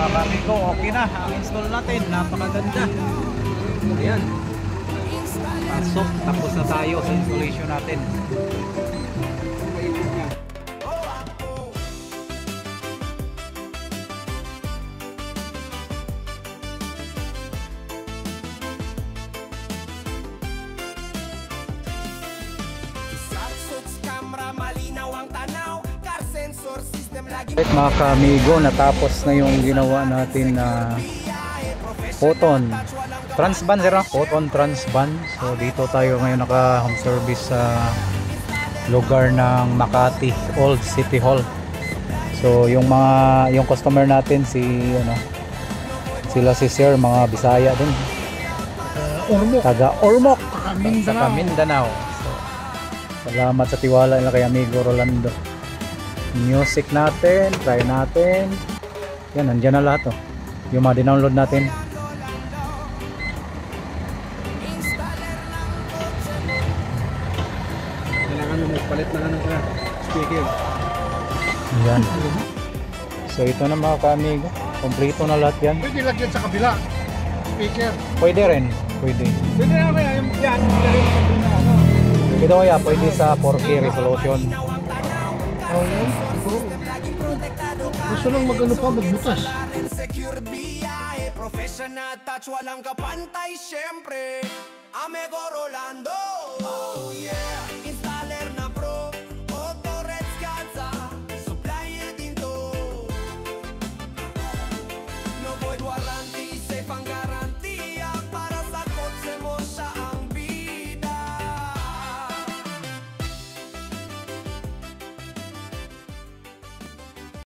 mga kamigo, okay na ang install natin, napakaganda. Ayan, pasok, tapos na tayo sa installation natin. Right, mga kamigo, natapos na yung ginawa natin na photon transban, photon transban. So dito tayo ngayon naka home service sa lugar ng Makati Old City Hall. So yung customer natin sila si Sir, mga Bisaya din, taga Ormoc sa Mindanao. So, salamat sa tiwala nila kay amigo Rolando. Music natin, try natin. Yan, nandiyan na lahat yung mga dinownload natin. Kailangan mo magpalit na ng speaker. Yan. So ito na mga kamigo, kompleto na lahat yan. Pwede lagyan sa kabila speaker. Pwede rin, pwede. Pwede na kaya yung yan. Ito kaya pwede sa 4K resolution. Oh, yun. Gusto lang mag-ano pa, magbutas. Professional touch, walang kapantay, syempre. Amigo Rolando. Oh yeah.